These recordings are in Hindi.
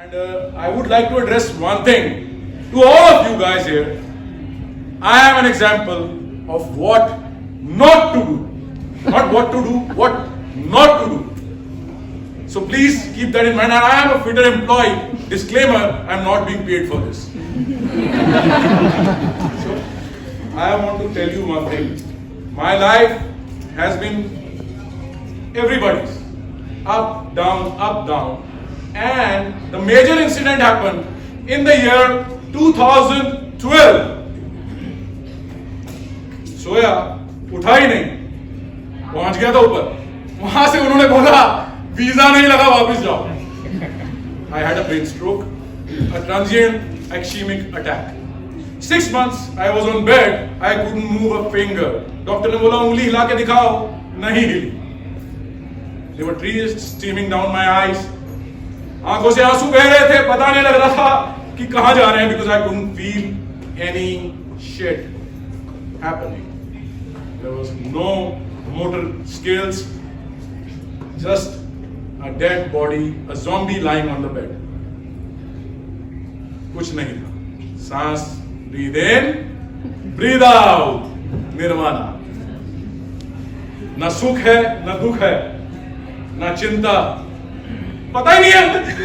And I would like to address one thing to all of you guys here. I am an example of what not to do. Not what to do, what not to do. So please keep that in mind. And I am a Twitter employee. Disclaimer, I am not being paid for this. So I want to tell you one thing. My life has been everybody's. Up, down. And the major incident happened in the year 2012. सोया, उठा ही नहीं, पहुंच गया था ऊपर. वहां से उन्होंने बोला वीजा नहीं लगा, वापस जाओ. I had a brain stroke, a transient ischemic attack. 6 months I was on bed, I couldn't move a finger. Doctor ने बोला उंगली हिला के दिखाओ, नहीं हिली. There were tears streaming down my eyes. आंखों से आंसू बह रहे थे, पता नहीं लग रहा था कि कहां जा रहे हैं, because I couldn't feel any shit happening. There was no motor skills, just a dead body, a zombie lying on the bed. कुछ नहीं था. सांस, breathe in, breathe out, nirvana. ना सुख है, ना दुख है, ना चिंता. पता ही नहीं है.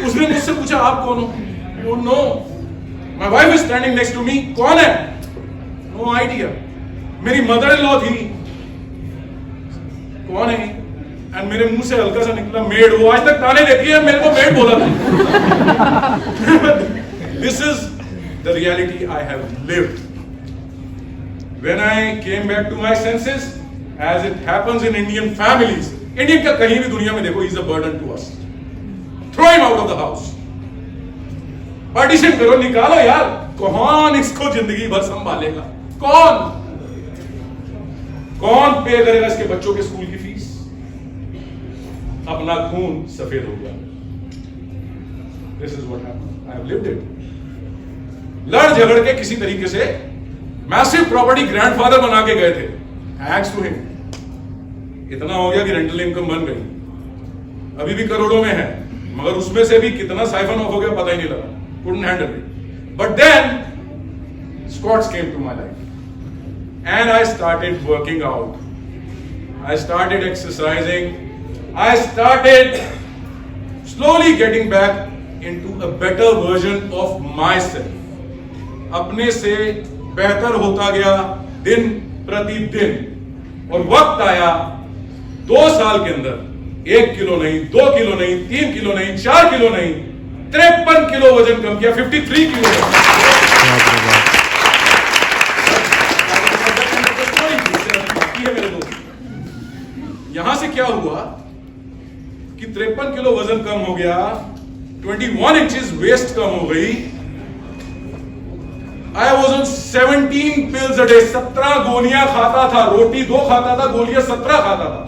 उसने मुझसे पूछा आप कौन हो? Oh no. My wife is standing next to me. कौन है? No idea. मेरी मदर इन लॉ थी. कौन है? एंड मेरे मुंह से हल्का सा निकला मेड. वो आज तक ताने देती है, मेरे को मेड बोला था. This is the reality I have lived. When I came back to my senses, as it happens in Indian families, Indian का कहीं भी दुनिया में देखो, he is a burden to us. Throw him out of the house. Partition करो, निकालो यार. कौन इसको जिंदगी भर संभालेगा? कौन पे करेगा इसके बच्चों के स्कूल की फीस? अपना खून सफेद हो गया. This is what happened. I have lived it. लड़ झगड़ के किसी तरीके से मैसिव प्रॉपर्टी ग्रैंडफादर बना के गए थे. Thanks to him. इतना हो गया कि रेंटल इनकम बन गई. अभी भी करोड़ों में है, मगर उसमें से भी कितना साइफन ऑफ हो गया पता ही नहीं लगा. Couldn't handle it. But then Scots came to my life. And I started working out. I started exercising. I started slowly getting back into a better version of myself. अपने से बेहतर होता गया दिन प्रतिदिन. और वक्त आया 2 साल के अंदर 1 किलो नहीं, 2 किलो नहीं, 3 किलो नहीं, 4 किलो नहीं, 53 किलो वजन कम किया. 53 किलो. यहां से क्या हुआ कि 53 किलो वजन कम हो गया, 21 इंचेस वेस्ट कम हो गई. I was on 17 pills a day. 17 गोलियां खाता था. रोटी 2 खाता था, गोलियां 17 खाता था.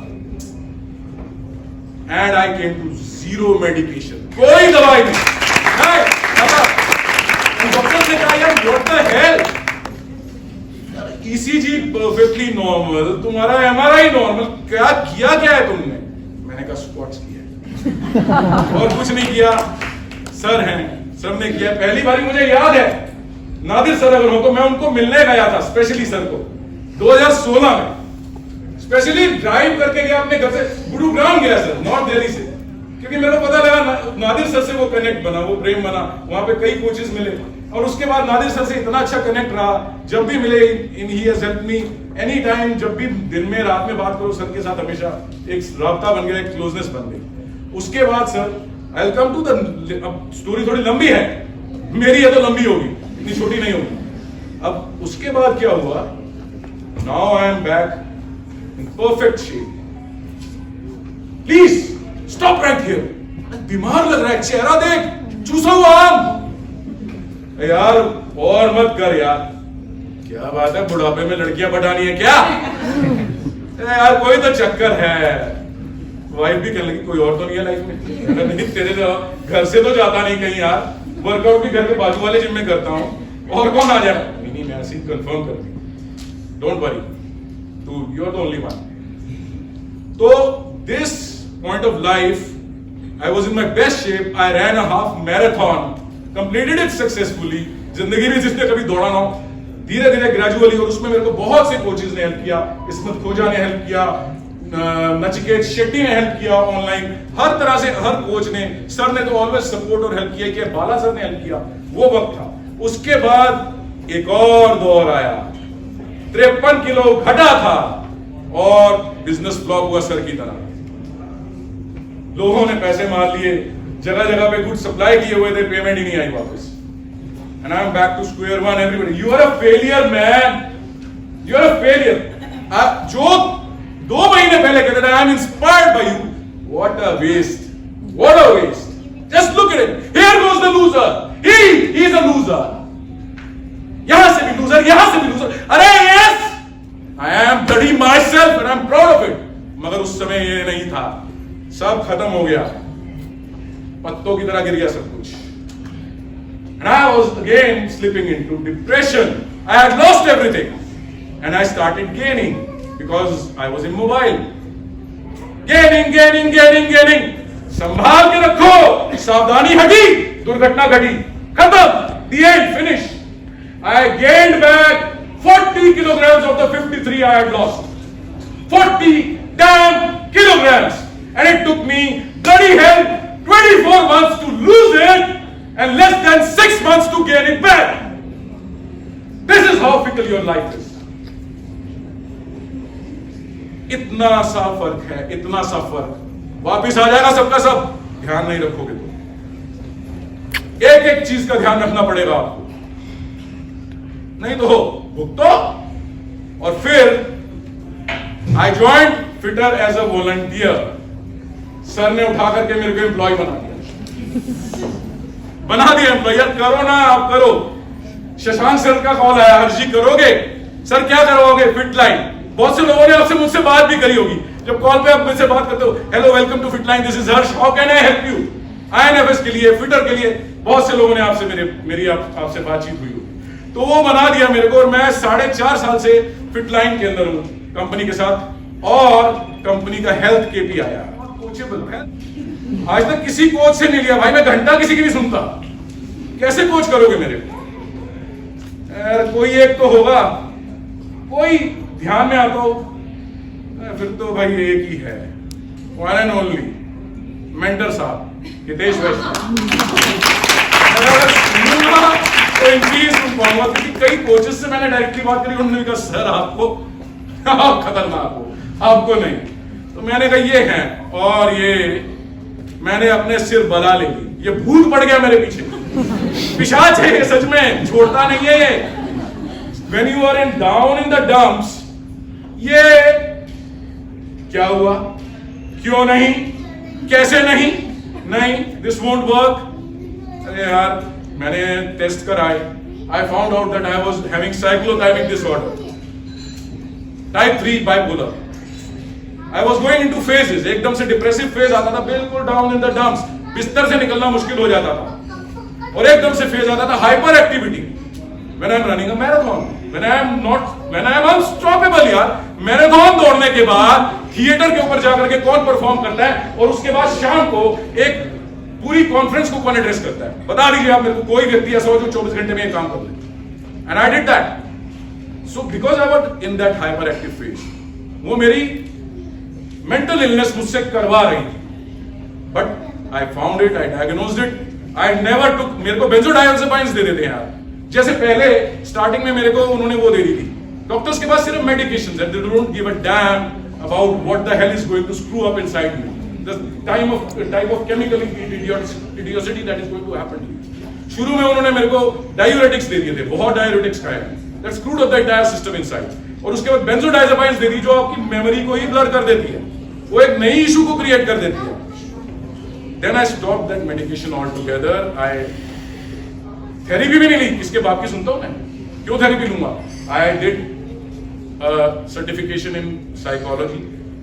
And I came to 0 medication. कोई दवाई नहीं. डॉक्टर से कहा यार what the hell? ECG perfectly normal, तुम्हारा MRI normal, क्या किया क्या है तुमने? मैंने कहा स्क्वाट्स किया और कुछ नहीं किया. सर हैं, सर ने किया. पहली बारी मुझे याद है, नादिर सर अगर हो तो मैं उनको मिलने गया था, स्पेशली सर को 2016 में. स्पेशली ड्राइव करके गया अपने घर से. गुरुग्राम गया सर, नॉर्थ दिल्ली से, क्योंकि मेरे को पता लगा नादिर सर से वो कनेक्ट बना, वो प्रेम बना. वहां पे कई कोचेस मिले और उसके बाद नादिर सर से इतना अच्छा कनेक्ट रहा. जब भी मिले he has helped me any time. जब भी दिन में रात में बात करो सर के साथ, हमेशा एक राब्ता बन गया, एक क्लोजनेस बन गई. उसके बाद sir I will come to the, अब स्टोरी थोड़ी लंबी है, मेरी है तो लंबी होगी, इतनी छोटी नहीं होगी. अब उसके बाद क्या हुआ? Now I am back in perfect shape. Please stop right here. बीमार लग रहा है, चेहरा देख, चूसा हुआ आम. यार और मत कर यार. क्या बात है, बुढ़ापे में लड़कियां पटानी है क्या? यार कोई तो चक्कर है. वाइफ भी कहने लगी कोई और तो नहीं है लाइफ में? नहीं, तेरे घर से तो जाता नहीं कहीं यार. वर्कआउट भी घर के बाजू वाले जिम में करता हूँ. और कौन आ जाए? नहीं, मैं ऐसे कंफर्म करती. डोंट वरी, तू you are the only one. तो this point of life I was in my best shape. I ran a half marathon, completed it successfully. जिंदगी में जिसने कभी दौड़ा ना हो, धीरे धीरे ग्रेजुअली, और उसमें मेरे को बहुत से कोचेज ने हेल्प किया. इस्मत खोजा ने हेल्प किया, नचिकेत शेट्टी ने हेल्प किया ऑनलाइन, हर तरह से हर कोच ने, सर ने तो ऑलवेज सपोर्ट और हेल्प किया, बाला सर ने हेल्प किया. वो वक्त था. उसके बाद एक और दौर आया, 53 किलो घटा था और बिजनेस फ्लॉप हुआ सर की तरह. लोगों ने पैसे मार लिए, जगह जगह पे गुड सप्लाई किए हुए थे, पेमेंट ही नहीं आई वापस. And I am back to square one. Everybody, you are a failure man, you are a failure. जो 2 महीने पहले कहते थे I am inspired by you, what a waste, what a waste. Just look at it, here goes the loser, he is a loser. यहां से भी लूजर, यहां से भी लूजर. अरे yes, I am bloody myself and I am proud of it. मगर उस समय ये नहीं था, सब खत्म हो गया, पत्तों की तरह गिर गया सब कुछ. And I was again slipping into depression. I had lost everything and I started gaining because I was immobile. Gaining. संभाल के रखो, सावधानी हटी, दुर्घटना घटी, खत्म, the end, finish. I gained back 40 kilograms of the 53 I had lost. 40 damn kilograms. And it took me bloody hell 24 months to lose it and less than 6 months to gain it back. This is how fickle your life is. इतना सा फर्क है, इतना सा फर्क. वापिस आ जाएगा सबका सब, ध्यान नहीं रखोगे तो. एक एक चीज का ध्यान रखना पड़ेगा आपको, नहीं तो भुगतो. और फिर I joined fitter as a volunteer. Sir ने उठा करके मेरे को एम्प्लॉय बना दिया एम्प्लॉयर. करो ना, आप करो. शशांक सर का कॉल आया, हर्ष जी करोगे? सर क्या करवाओगे? Fit line. बहुत से लोगों ने आपसे मुझसे बात भी करी होगी, जब कॉल पे आप मुझसे बात करते हो, hello welcome to fit line, this is Harsh, how can I help you. INFS के लिए, फिटर के लिए बहुत से लोगों ने आपसे मेरी आपसे बातचीत हुई होगी. तो वो बना दिया मेरे को, और मैं 4.5 साल से फिट लाइन के अंदर हूं कंपनी के साथ, और कंपनी का हेल्थ KPI आया. कोचेबल है. आज तक किसी कोच से नहीं लिया भाई, मैं घंटा किसी की भी सुनता. कैसे कोच करोगे मेरे को? कोई एक तो होगा, कोई ध्यान में आता हो, फिर तो भाई एक ही है, वन एंड ओनली मेंटर साहब हितेश वैष्णव. तो इनकी सुन पाऊंगा, क्योंकि कई कोचेस से मैंने डायरेक्टली बात करी, उन्होंने कहा सर आपको, आप खतरनाक हो, आपको नहीं. तो मैंने कहा ये हैं, और ये मैंने अपने सिर बला ले ली. ये भूत पड़ गया मेरे पीछे, पिशाच है ये, सच में छोड़ता नहीं है ये. When you are down in the dumps, ये क्या हुआ, क्यों नहीं, कैसे नहीं, this won't work. अरे यार, मैंने टेस्ट कराए, I found out that I was having cyclothymic disorder, type 3 bipolar. I was going into phases. एकदम से डिप्रेसिव फेज आता था, बिल्कुल डाउन इन द डम्प्स, बिस्तर से निकलना मुश्किल हो जाता था. और एकदम से फेज आता था hyper activity. When I am running a marathon, when I am unstoppable यार. मैराथन दौड़ने के बाद थिएटर के ऊपर जाकर के कौन परफॉर्म करता है, और उसके बाद शाम को एक पूरी कॉन्फ्रेंस को कौन एड्रेस करता है? बता दीजिए आप मेरे को, कोई व्यक्ति ऐसा हो जो 24 घंटे में ये काम कर ले. And I did that. So because I was in that hyper active phase, वो मेरी मेंटल इलनेस मुझसे करवा रही थी. But I found it, I diagnosed it. I never took. मेरे को बेंजोडाइजेपाइन्स दे देते हैं यार. जैसे पहले स्टार्टिंग में मेरे को उन्होंने वो दे दी थी, डॉक्टर्स के पास सिर्फ medications, and they don't give a damn about what the hell is going to screw up inside you, the type of chemical idiocy that is going to happen to you. शुरू में उन्होंने मेरे को डायूरेटिक्स दे दिए थे, बहुत डायूरेटिक्स खाए, that screwed up the entire system inside. और उसके बाद बेंजोडाइजेपाइन्स दे दी, जो आपकी मेमोरी को ही ब्लर कर देती है, वो एक नई इशू को क्रिएट कर देती है. Then I stop that medication all together. I therapy भी नहीं ली, इसके बाप की सुनता हूं मैं, क्यों थेरेपी लूंगा? I did certification in psychology,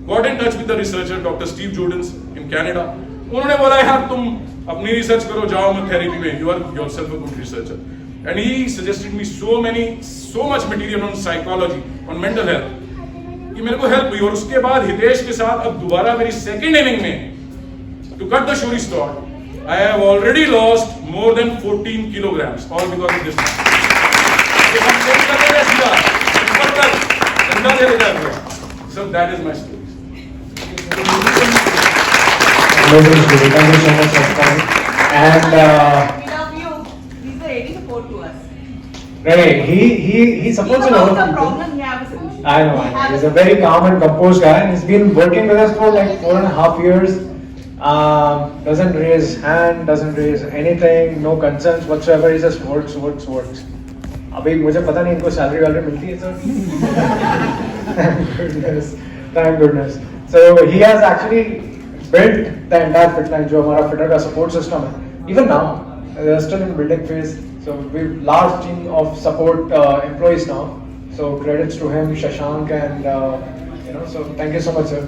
got in touch with the researcher doctor Steve Jordans in Canada. उन्होंने बोला यार तुम अपनी रिसर्च करो, जाओ मत थेरेपी में, you are yourself a good researcher. And he suggested me so much material on psychology, on mental health, कि मेरे को हेल्प हुई. और उसके बाद हितेश के साथ अब दोबारा मेरी सेकंड इनिंग में To cut the story short, I have already lost more than 14 kilograms, all because of this man. So that is my story. Amazing story. Thank you so much for coming. And We love you. He's a ready support to us. right, he supports a lot of the people. problem, we have a solution. I know. He's a very calm and composed guy, and he's been working with us for like 4.5 years. Doesn't raise hand, doesn't raise anything, no concerns whatsoever. He just works. अभी मुझे पता नहीं इनको सैलरी वैलरी मिलती है sir. Thank goodness. So he has actually built the entire Fitline, जो हमारा Fitter का support system है. Even now, they are still in building phase. So we've large team of support employees now. So credits to him, Shashank, and so thank you so much, sir.